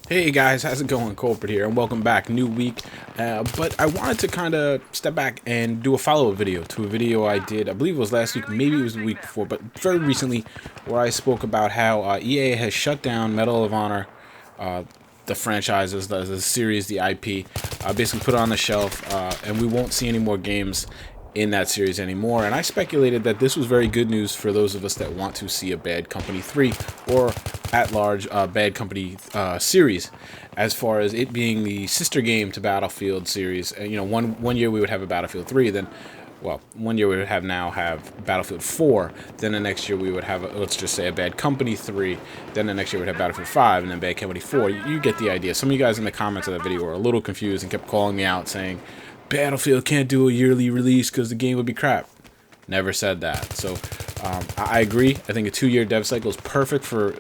Hey guys, how's it going? Kulprit here, and welcome back. New week, but I wanted to kind of step back and do a follow-up video to a video I did, I believe it was last week, maybe it was the week before, but very recently, where I spoke about how EA has shut down Medal of Honor, the franchises, the series, the IP, basically put it on the shelf, and we won't see any more games in that series anymore. And I speculated that this was very good news for those of us that want to see a Bad Company 3 or at large Bad Company series, as far as it being the sister game to Battlefield series. You know, one year we would have a Battlefield 3, then one year we would have Battlefield 4, then the next year we would have, let's just say, a Bad Company 3, then the next year we'd have Battlefield 5, and then Bad Company 4. You get the idea. Some of you guys in the comments of that video were a little confused and kept calling me out saying, Battlefield can't do a yearly release because the game would be crap. Never said that. So I agree. I think a 2-year dev cycle is perfect for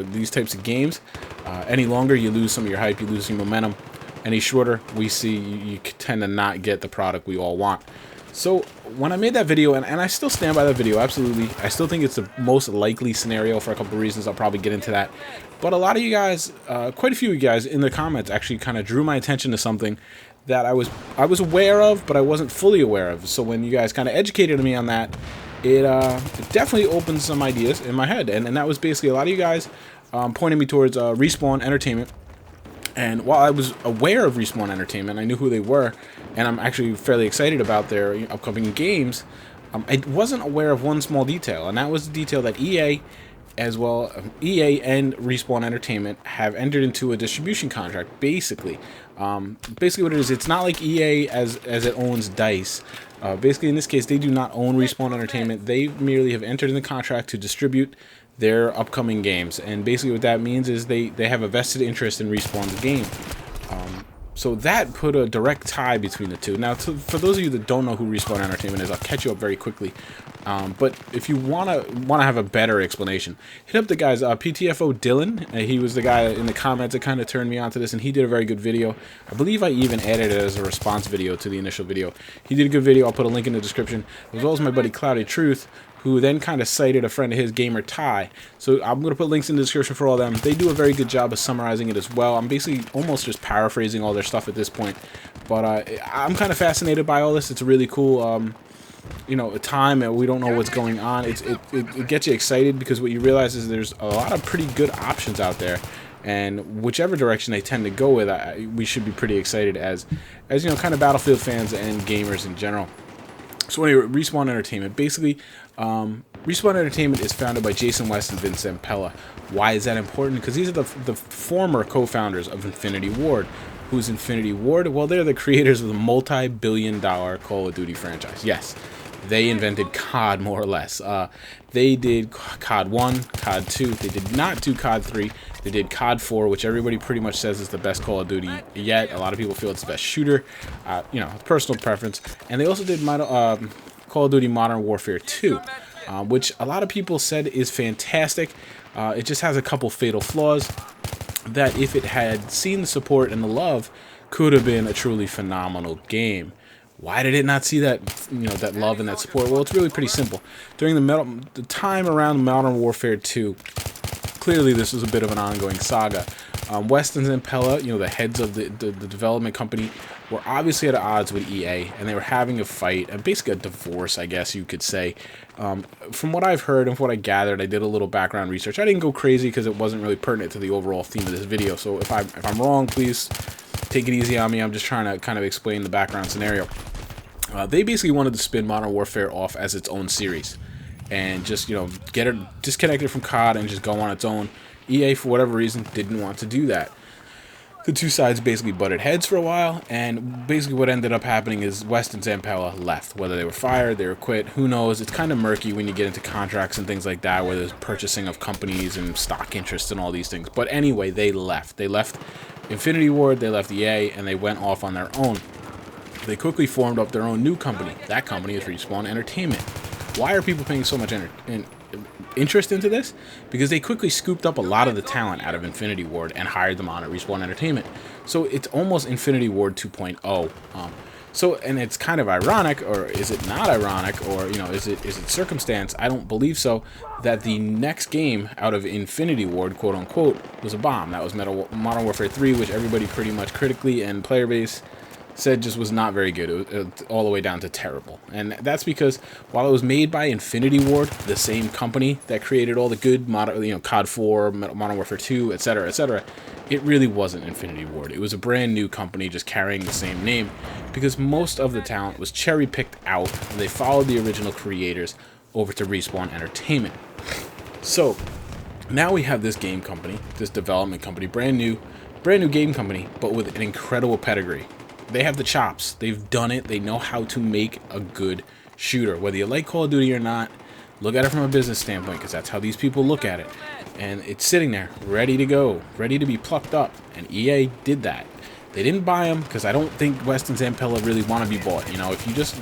these types of games. Any longer, you lose some of your hype, you lose your momentum. Any shorter, we see you tend to not get the product we all want. So when I made that video, and I still stand by that video, absolutely, I still think it's the most likely scenario for a couple of reasons. I'll probably get into that. But a lot of you guys, quite a few of you guys in the comments actually kind of drew my attention to something that I was aware of, but I wasn't fully aware of. So when you guys kind of educated me on that, it definitely opened some ideas in my head. And that was basically a lot of you guys pointing me towards Respawn Entertainment. And while I was aware of Respawn Entertainment, I knew who they were, and I'm actually fairly excited about their upcoming games, I wasn't aware of one small detail, and that was the detail that EA and Respawn Entertainment have entered into a distribution contract. Basically what it is, it's not like EA as it owns DICE. Basically, in this case, they do not own Respawn Entertainment. They merely have entered in the contract to distribute their upcoming games, and basically what that means is they have a vested interest in Respawn's game. So that put a direct tie between the two. Now, for those of you that don't know who Respawn Entertainment is, I'll catch you up very quickly. But if you wanna have a better explanation, hit up the guys, PTFO Dylan. He was the guy in the comments that kind of turned me on to this, and he did a very good video. I believe I even added it as a response video to the initial video. He did a good video. I'll put a link in the description, as well as my buddy Cloudy Truth, who then kind of cited a friend of his, Gamer Ty. So I'm going to put links in the description for all of them. They do a very good job of summarizing it as well. I'm basically almost just paraphrasing all their stuff at this point. But I'm kind of fascinated by all this. It's a really cool, a time, and we don't know what's going on. It gets you excited because what you realize is there's a lot of pretty good options out there. And whichever direction they tend to go with, we should be pretty excited as kind of Battlefield fans and gamers in general. So anyway, Respawn Entertainment. Basically, Respawn Entertainment is founded by Jason West and Vince Zampella. Why is that important? Because these are the former co-founders of Infinity Ward. Who's Infinity Ward? Well, they're the creators of the multi-billion-dollar Call of Duty franchise. Yes, they invented COD, more or less. They did COD 1, COD 2. They did not do COD 3. They did COD 4, which everybody pretty much says is the best Call of Duty yet. A lot of people feel it's the best shooter. Personal preference. And they also did Call of Duty Modern Warfare 2, which a lot of people said is fantastic. It just has a couple fatal flaws that, if it had seen the support and the love, could have been a truly phenomenal game. Why did it not see that, that love and that support? Well, it's really pretty simple. During the time around Modern Warfare 2, clearly this was a bit of an ongoing saga. West and Zampella, the heads of the development company, were obviously at odds with EA, and they were having a fight, and basically a divorce, I guess you could say. From what I've heard and from what I gathered, I did a little background research. I didn't go crazy because it wasn't really pertinent to the overall theme of this video, so if I'm wrong, please take it easy on me. I'm just trying to kind of explain the background scenario. They basically wanted to spin Modern Warfare off as its own series and just, get it disconnected from COD and just go on its own. EA, for whatever reason, didn't want to do that. The two sides basically butted heads for a while, and basically what ended up happening is West and Zampella left. Whether they were fired, they were quit, who knows? It's kind of murky when you get into contracts and things like that, where there's purchasing of companies and stock interests and all these things. But anyway, they left. They left Infinity Ward, they left EA, and they went off on their own. They quickly formed up their own new company. That company is Respawn Entertainment. Why are people paying so much interest into this? Because they quickly scooped up a lot of the talent out of Infinity Ward and hired them on at Respawn Entertainment. So it's almost Infinity Ward 2.0. So, and it's kind of ironic, or is it not ironic, or, you know, is it circumstance? I don't believe so, that the next game out of Infinity Ward, quote unquote, was a bomb. That was Modern Warfare 3, which everybody pretty much critically and player base said just was not very good. It was all the way down to terrible. And that's because while it was made by Infinity Ward, the same company that created all the good COD 4, Modern Warfare 2, etc., etc., it really wasn't Infinity Ward. It was a brand new company just carrying the same name, because most of the talent was cherry-picked out, and they followed the original creators over to Respawn Entertainment. So now we have this game company, this development company, brand new game company, but with an incredible pedigree. They have the chops. They've done it. They know how to make a good shooter. Whether you like Call of Duty or not, look at it from a business standpoint, because that's how these people look at it. And it's sitting there, ready to go, ready to be plucked up. And EA did that. They didn't buy them, because I don't think West and Zampella really want to be bought. You know, if you just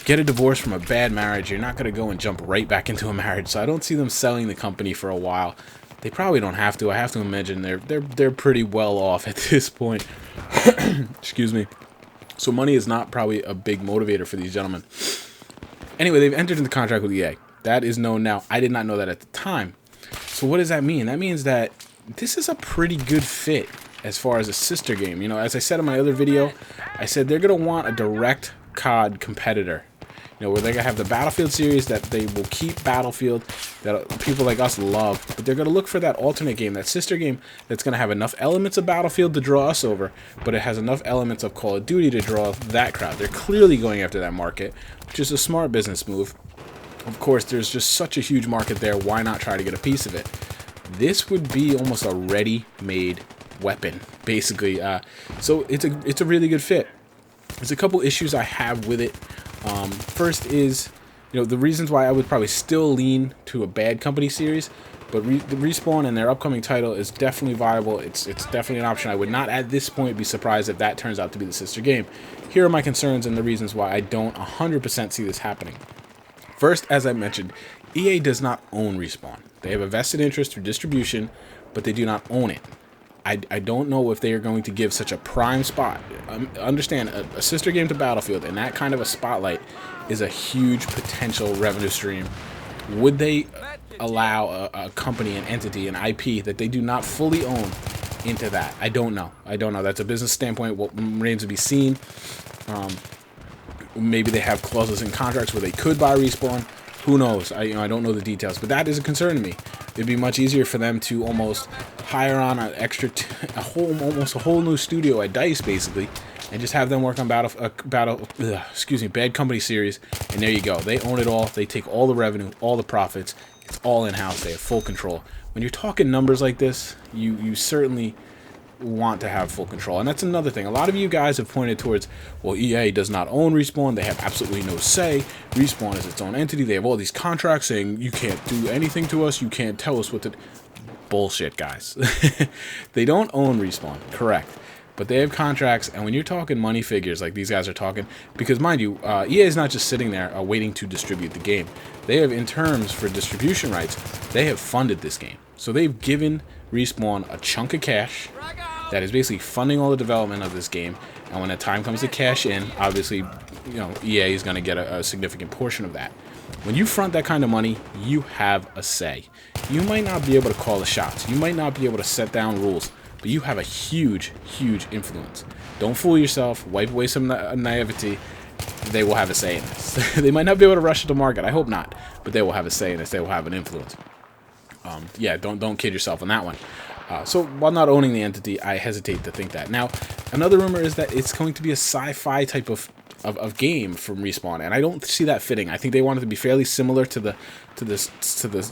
get a divorce from a bad marriage, you're not going to go and jump right back into a marriage. So I don't see them selling the company for a while. They probably don't have to. I have to imagine they're pretty well off at this point. Excuse me. So money is not probably a big motivator for these gentlemen. Anyway, they've entered into contract with EA. That is known now. I did not know that at the time. So what does that mean? That means that this is a pretty good fit as far as a sister game. You know, as I said in my other video, I said they're going to want a direct COD competitor. You know, where they're going to have the Battlefield series that they will keep Battlefield, that people like us love, but they're going to look for that alternate game, that sister game that's going to have enough elements of Battlefield to draw us over, but it has enough elements of Call of Duty to draw that crowd. They're clearly going after that market, which is a smart business move. Of course, there's just such a huge market there. Why not try to get a piece of it? This would be almost a ready-made weapon, basically. So it's a really good fit. There's a couple issues I have with it. First is, you know, the reasons why I would probably still lean to a Bad Company series, but the Respawn and their upcoming title is definitely viable. It's definitely an option. I would not at this point be surprised if that turns out to be the sister game. Here are my concerns and the reasons why I don't 100% see this happening. First, as I mentioned, EA does not own Respawn. They have a vested interest through distribution, but they do not own it. I don't know if they are going to give such a prime spot. Understand, a sister game to Battlefield and that kind of a spotlight is a huge potential revenue stream. Would they allow a company, an entity, an IP that they do not fully own into that? I don't know. That's a business standpoint. What remains to be seen. Maybe they have clauses in contracts where they could buy Respawn. Who knows? I don't know the details, but that is a concern to me. It'd be much easier for them to almost hire on an extra, almost a whole new studio at DICE, basically, and just have them work on Bad Company series, and there you go. They own it all. They take all the revenue, all the profits. It's all in-house. They have full control. When you're talking numbers like this, you certainly want to have full control. And that's another thing. A lot of you guys have pointed towards, well, EA does not own Respawn. They have absolutely no say. Respawn is its own entity. They have all these contracts saying you can't do anything to us. You can't tell us what to... Bullshit, guys. They don't own Respawn, correct, but they have contracts. And when you're talking money figures like these guys are talking, because mind you, EA is not just sitting there waiting to distribute the game. They have, in terms for distribution rights, they have funded this game. So they've given Respawn a chunk of cash that is basically funding all the development of this game. And when the time comes to cash in, obviously, you know, EA is going to get a significant portion of that. When you front that kind of money, you have a say. You might not be able to call the shots. You might not be able to set down rules, but you have a huge, huge influence. Don't fool yourself. Wipe away some naivety. They will have a say in this. They might not be able to rush it to market. I hope not, but they will have a say in this. They will have an influence. Yeah, don't kid yourself on that one. So while not owning the entity, I hesitate to think that. Now, another rumor is that it's going to be a sci-fi type of game from Respawn, and I don't see that fitting. I think they want it to be fairly similar to the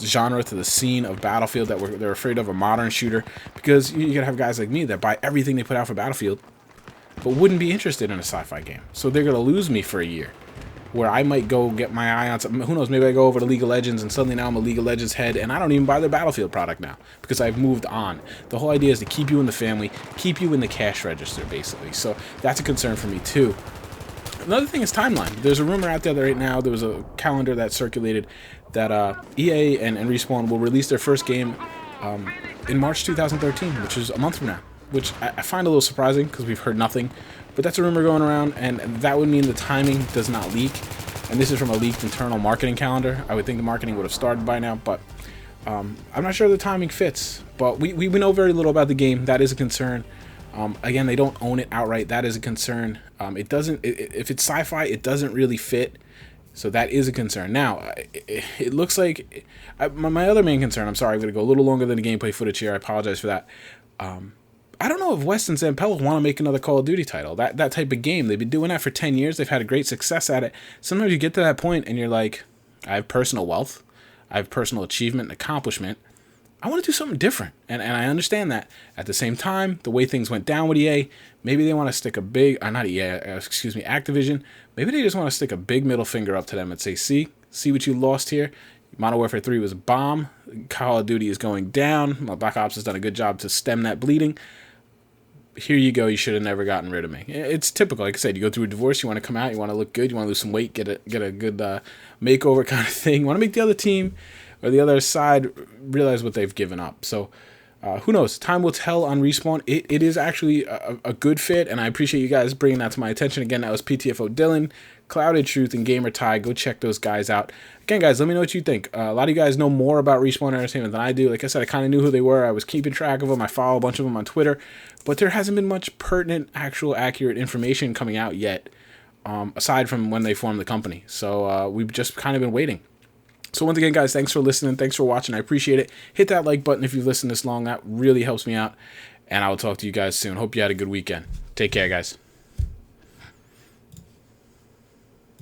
genre, to the scene of Battlefield that they're afraid of, a modern shooter, because you're gonna have guys like me that buy everything they put out for Battlefield, but wouldn't be interested in a sci-fi game. So they're gonna lose me for a year, where I might go get my eye on something. Who knows? Maybe I go over to League of Legends, and suddenly now I'm a League of Legends head, and I don't even buy their Battlefield product now because I've moved on. The whole idea is to keep you in the family, keep you in the cash register, basically. So that's a concern for me too. Another thing is timeline. There's a rumor out there that right now, there was a calendar that circulated that EA and Respawn will release their first game in March 2013, which is a month from now. which I find a little surprising because we've heard nothing. But that's a rumor going around, and that would mean the timing does not leak. And this is from a leaked internal marketing calendar. I would think the marketing would have started by now, but I'm not sure the timing fits. But we know very little about the game. That is a concern. Again, they don't own it outright. That is a concern. It doesn't. If it's sci-fi, it doesn't really fit. So that is a concern. Now, it looks like my other main concern. I'm sorry, I'm going to go a little longer than the gameplay footage here. I apologize for that. I don't know if West and Zampella want to make another Call of Duty title. That type of game. They've been doing that for 10 years. They've had a great success at it. Sometimes you get to that point and you're like, I have personal wealth. I have personal achievement and accomplishment. I want to do something different. And I understand that. At the same time, the way things went down with EA, maybe they want to stick a big, not EA, excuse me, Activision. Maybe they just want to stick a big middle finger up to them and say, see what you lost here? Modern Warfare 3 was a bomb. Call of Duty is going down. Black Ops has done a good job to stem that bleeding. Here you go. You should have never gotten rid of me. It's typical. Like I said, you go through a divorce. You want to come out. You want to look good. You want to lose some weight. Get a good makeover kind of thing. You want to make the other team or the other side realize what they've given up. So who knows? Time will tell on Respawn. It is actually a good fit, and I appreciate you guys bringing that to my attention. Again, that was PTFO Dylan, Clouded Truth, and Gamer Ty. Go check those guys out. Again, guys, let me know what you think. A lot of you guys know more about Respawn Entertainment than I do. Like I said, I kind of knew who they were. I was keeping track of them. I follow a bunch of them on Twitter. But there hasn't been much pertinent, actual, accurate information coming out yet, aside from when they formed the company. So we've just kind of been waiting. So once again, guys, thanks for listening. Thanks for watching. I appreciate it. Hit that like button if you've listened this long. That really helps me out. And I will talk to you guys soon. Hope you had a good weekend. Take care, guys.